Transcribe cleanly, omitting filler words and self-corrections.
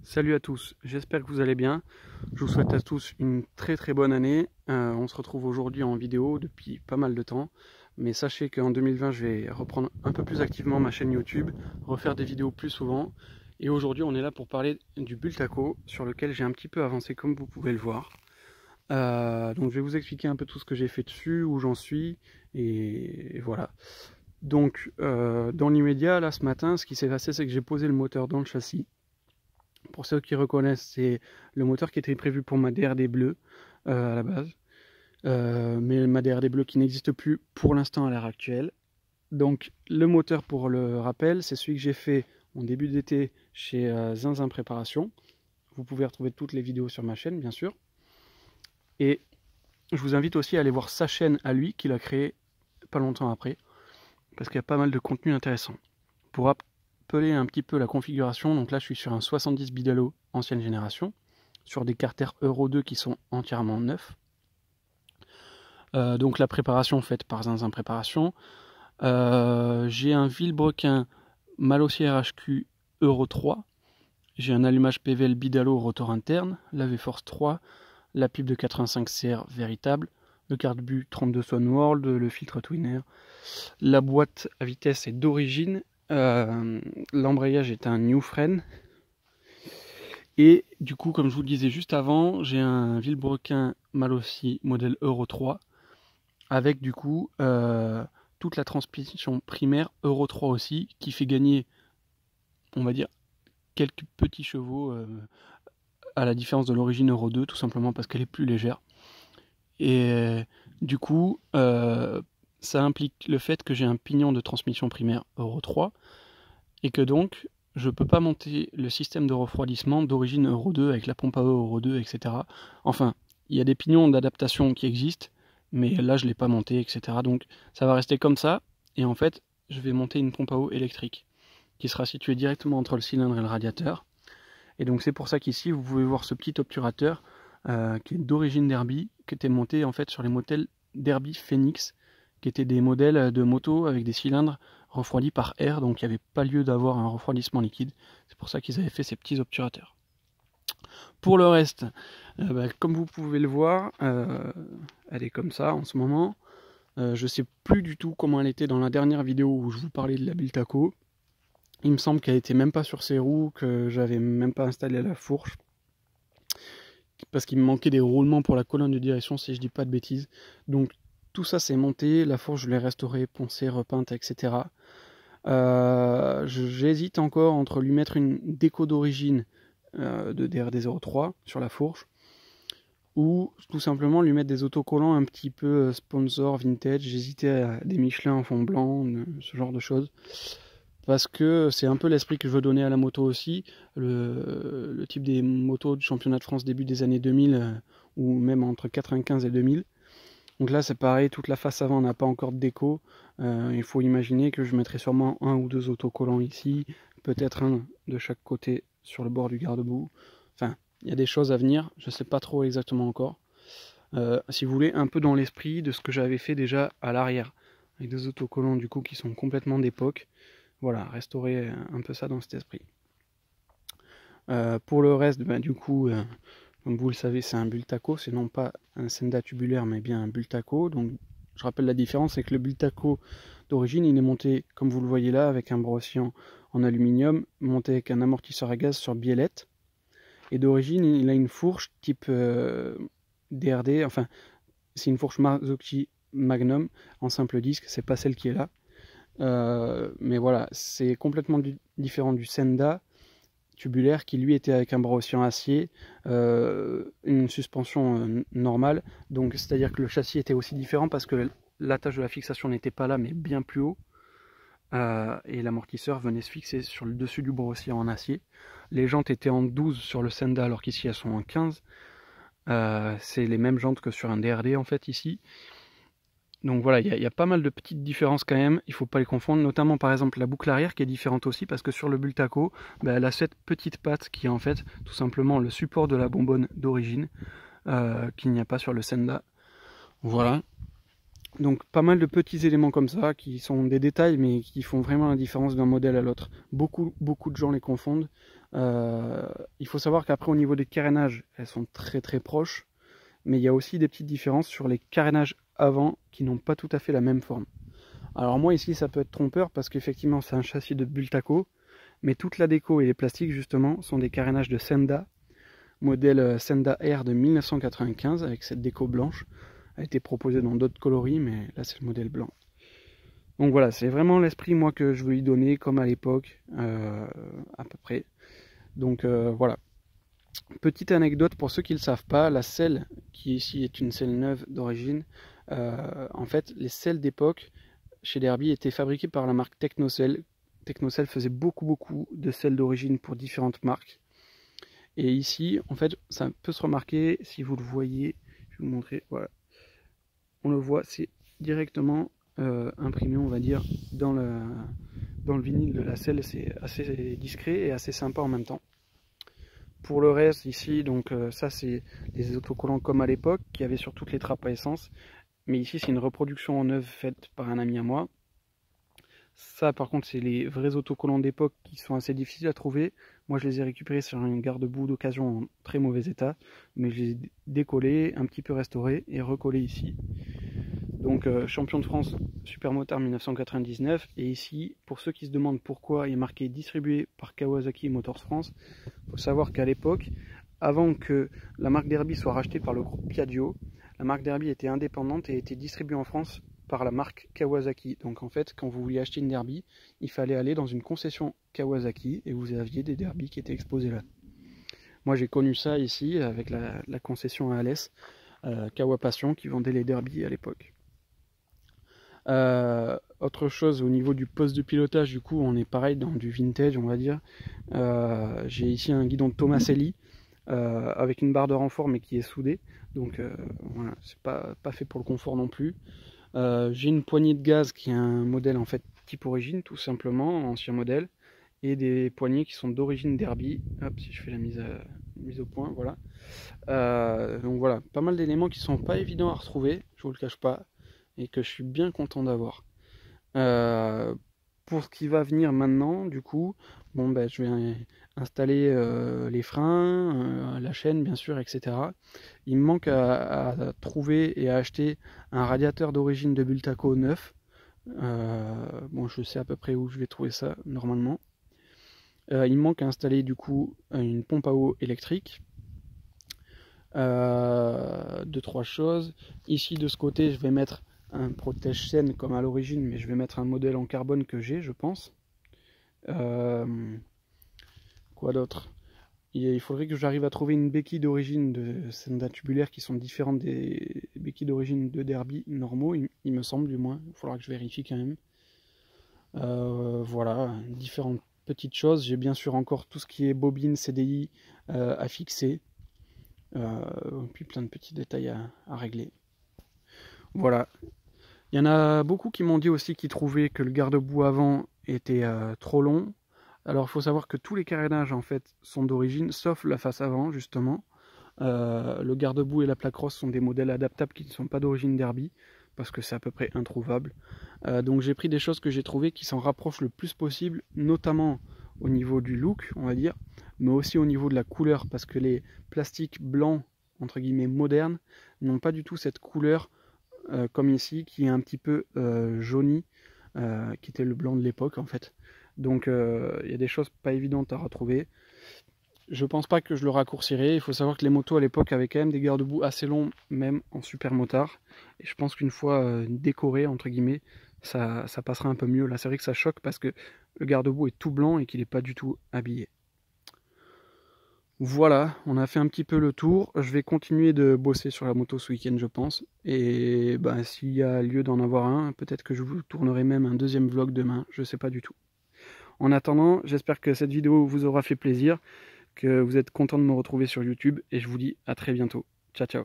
Salut à tous, j'espère que vous allez bien. Je vous souhaite à tous une très bonne année. On se retrouve aujourd'hui en vidéo depuis pas mal de temps. Mais sachez qu'en 2020, je vais reprendre un peu plus activement ma chaîne YouTube, refaire des vidéos plus souvent. Et aujourd'hui, on est là pour parler du Bultaco, sur lequel j'ai un petit peu avancé comme vous pouvez le voir. Donc je vais vous expliquer un peu tout ce que j'ai fait dessus, où j'en suis, et voilà. Donc dans l'immédiat, là ce matin, ce qui s'est passé, c'est que j'ai posé le moteur dans le châssis. Pour ceux qui reconnaissent, c'est le moteur qui était prévu pour ma DRD bleue à la base. Mais ma DRD bleue qui n'existe plus pour l'instant à l'heure actuelle. Donc le moteur, pour le rappel, c'est celui que j'ai fait en début d'été chez Zinzin Préparation. Vous pouvez retrouver toutes les vidéos sur ma chaîne, bien sûr. Et je vous invite aussi à aller voir sa chaîne à lui, qu'il a créée pas longtemps après, parce qu'il y a pas mal de contenu intéressant. Pour rappeler un petit peu la configuration, donc là je suis sur un 70 Bidalo ancienne génération, sur des carters Euro 2 qui sont entièrement neufs. Donc la préparation faite par Zinzin Préparation. J'ai un Villebrequin Malossi RHQ Euro 3. J'ai un allumage PVL Bidalo rotor interne, la V-Force 3, la pipe de 85 CR véritable, le carte-but 32 Swan World, le filtre Twinner. La boîte à vitesse est d'origine. L'embrayage est un New Fren. Et du coup, comme je vous le disais juste avant, j'ai un Villebrequin Malossi modèle Euro 3 avec du coup toute la transmission primaire Euro 3 aussi, qui fait gagner, on va dire, quelques petits chevaux à la différence de l'origine Euro 2, tout simplement parce qu'elle est plus légère. Et du coup, ça implique le fait que j'ai un pignon de transmission primaire Euro 3 et que donc je peux pas monter le système de refroidissement d'origine Euro 2 avec la pompe à eau Euro 2, etc. Enfin, il y a des pignons d'adaptation qui existent, mais là je l'ai pas monté, etc. Donc ça va rester comme ça, et en fait je vais monter une pompe à eau électrique qui sera située directement entre le cylindre et le radiateur. Et donc c'est pour ça qu'ici vous pouvez voir ce petit obturateur qui est d'origine Derby, qui était monté en fait sur les modèles Derby Phoenix, qui étaient des modèles de moto avec des cylindres refroidis par air, donc il n'y avait pas lieu d'avoir un refroidissement liquide. C'est pour ça qu'ils avaient fait ces petits obturateurs. Pour le reste, comme vous pouvez le voir, elle est comme ça en ce moment. Je sais plus du tout comment elle était dans la dernière vidéo où je vous parlais de la Bultaco. Il me semble qu'elle était même pas sur ses roues, que j'avais même pas installé la fourche, parce qu'il me manquait des roulements pour la colonne de direction, si je dis pas de bêtises. Donc tout ça c'est monté, la fourche je l'ai restaurée, poncée, repeinte, etc. J'hésite encore entre lui mettre une déco d'origine de DRD03 sur la fourche, ou tout simplement lui mettre des autocollants un petit peu sponsor, vintage. J'hésitais à des Michelin en fond blanc, ce genre de choses, parce que c'est un peu l'esprit que je veux donner à la moto aussi, le type des motos du championnat de France début des années 2000, ou même entre 95 et 2000. Donc là c'est pareil, toute la face avant n'a pas encore de déco. Il faut imaginer que je mettrai sûrement un ou deux autocollants ici, peut-être un de chaque côté sur le bord du garde-boue. Enfin, il y a des choses à venir, je ne sais pas trop exactement encore. Si vous voulez, un peu dans l'esprit de ce que j'avais fait déjà à l'arrière, avec des autocollants du coup qui sont complètement d'époque. Voilà, restaurer un peu ça dans cet esprit. Pour le reste, du coup, comme vous le savez, c'est un Bultaco, c'est non pas un Senda tubulaire, mais bien un Bultaco. Donc, je rappelle la différence, c'est que le Bultaco d'origine, il est monté, comme vous le voyez là, avec un brossier en aluminium, monté avec un amortisseur à gaz sur biellette. Et d'origine, il a une fourche type DRD, enfin, c'est une fourche Marzocchi Magnum en simple disque, c'est pas celle qui est là. Mais voilà, c'est complètement différent du Senda tubulaire qui lui était avec un brossier en acier, une suspension normale, donc c'est à dire que le châssis était aussi différent parce que l'attache de la fixation n'était pas là mais bien plus haut, et l'amortisseur venait se fixer sur le dessus du brossier en acier. Les jantes étaient en 12 sur le Senda alors qu'ici elles sont en 15. C'est les mêmes jantes que sur un DRD en fait ici. Donc voilà, il y a pas mal de petites différences quand même, il ne faut pas les confondre, notamment par exemple la boucle arrière qui est différente aussi, parce que sur le Bultaco, elle a cette petite patte qui est en fait tout simplement le support de la bonbonne d'origine, qu'il n'y a pas sur le Senda. Voilà. Donc pas mal de petits éléments comme ça, qui sont des détails, mais qui font vraiment la différence d'un modèle à l'autre. Beaucoup de gens les confondent. Il faut savoir qu'après au niveau des carénages, elles sont très très proches, mais il y a aussi des petites différences sur les carénages avant qui n'ont pas tout à fait la même forme. Alors moi ici ça peut être trompeur parce qu'effectivement c'est un châssis de Bultaco, mais toute la déco et les plastiques justement sont des carénages de Senda, modèle Senda R de 1995 avec cette déco blanche. Elle a été proposée dans d'autres coloris, mais là c'est le modèle blanc. Donc voilà, c'est vraiment l'esprit moi que je veux y donner comme à l'époque, à peu près. Donc voilà. Petite anecdote pour ceux qui ne le savent pas, la selle qui ici est une selle neuve d'origine, en fait les selles d'époque chez Derby étaient fabriquées par la marque Technocell. Technocell faisait beaucoup de selles d'origine pour différentes marques. Et ici, en fait, ça peut se remarquer, si vous le voyez, je vais vous montrer, voilà. On le voit, c'est directement imprimé, on va dire, dans le vinyle de la selle. C'est assez discret et assez sympa en même temps. Pour le reste, ici, donc ça c'est des autocollants comme à l'époque, qu'il y avait sur toutes les trappes à essence. Mais ici, c'est une reproduction en œuvre faite par un ami à moi. Ça, par contre, c'est les vrais autocollants d'époque qui sont assez difficiles à trouver. Moi, je les ai récupérés sur un garde-boue d'occasion en très mauvais état. Mais je les ai décollés, un petit peu restaurés et recollés ici. Donc, champion de France Supermotard 1999. Et ici, pour ceux qui se demandent pourquoi il est marqué distribué par Kawasaki Motors France, il faut savoir qu'à l'époque, avant que la marque Derby soit rachetée par le groupe Piaggio, la marque Derby était indépendante et était distribuée en France par la marque Kawasaki. Donc en fait, quand vous vouliez acheter une Derby, il fallait aller dans une concession Kawasaki et vous aviez des Derby qui étaient exposés là. Moi j'ai connu ça ici avec la concession à Alès, Kawapassion, qui vendait les Derby à l'époque. Autre chose au niveau du poste de pilotage, du coup on est pareil dans du vintage on va dire. J'ai ici un guidon de Tomaselli avec une barre de renfort mais qui est soudée, donc voilà, c'est pas fait pour le confort non plus. J'ai une poignée de gaz qui est un modèle en fait type origine tout simplement, ancien modèle, et des poignées qui sont d'origine Derby. Hop, si je fais la mise au point, voilà. Donc voilà, pas mal d'éléments qui sont pas évidents à retrouver, je vous le cache pas, et que je suis bien content d'avoir. Pour ce qui va venir maintenant, du coup, bon ben je vais installer les freins, la chaîne bien sûr, etc. Il me manque à trouver et à acheter un radiateur d'origine de Bultaco neuf. Bon, je sais à peu près où je vais trouver ça normalement. Il me manque à installer du coup une pompe à eau électrique. Deux, trois choses. Ici de ce côté, je vais mettre un protège-chaîne comme à l'origine, mais je vais mettre un modèle en carbone que j'ai, je pense. Quoi d'autre? Il faudrait que j'arrive à trouver une béquille d'origine de Senda tubulaire qui sont différentes des béquilles d'origine de Derby normaux, il me semble du moins. Il faudra que je vérifie quand même. Voilà, différentes petites choses. J'ai bien sûr encore tout ce qui est bobine, CDI à fixer. Puis plein de petits détails à régler. Voilà. Il y en a beaucoup qui m'ont dit aussi qu'ils trouvaient que le garde-boue avant était trop long. Alors il faut savoir que tous les carénages en fait sont d'origine, sauf la face avant justement. Le garde-boue et la plaque rose sont des modèles adaptables qui ne sont pas d'origine Derby, parce que c'est à peu près introuvable. Donc j'ai pris des choses que j'ai trouvées qui s'en rapprochent le plus possible, notamment au niveau du look, on va dire, mais aussi au niveau de la couleur, parce que les plastiques blancs, entre guillemets modernes, n'ont pas du tout cette couleur comme ici, qui est un petit peu jauni, qui était le blanc de l'époque en fait. Donc il y a des choses pas évidentes à retrouver. Je pense pas que je le raccourcirai. Il faut savoir que les motos à l'époque avaient quand même des garde-boue assez longs, même en supermotard. Et je pense qu'une fois décoré, entre guillemets, ça passera un peu mieux. Là, c'est vrai que ça choque parce que le garde-boue est tout blanc et qu'il n'est pas du tout habillé. Voilà, on a fait un petit peu le tour. Je vais continuer de bosser sur la moto ce week-end, je pense. Et ben, s'il y a lieu d'en avoir un, peut-être que je vous tournerai même un deuxième vlog demain. Je sais pas du tout. En attendant, j'espère que cette vidéo vous aura fait plaisir, que vous êtes content de me retrouver sur YouTube, et je vous dis à très bientôt. Ciao, ciao.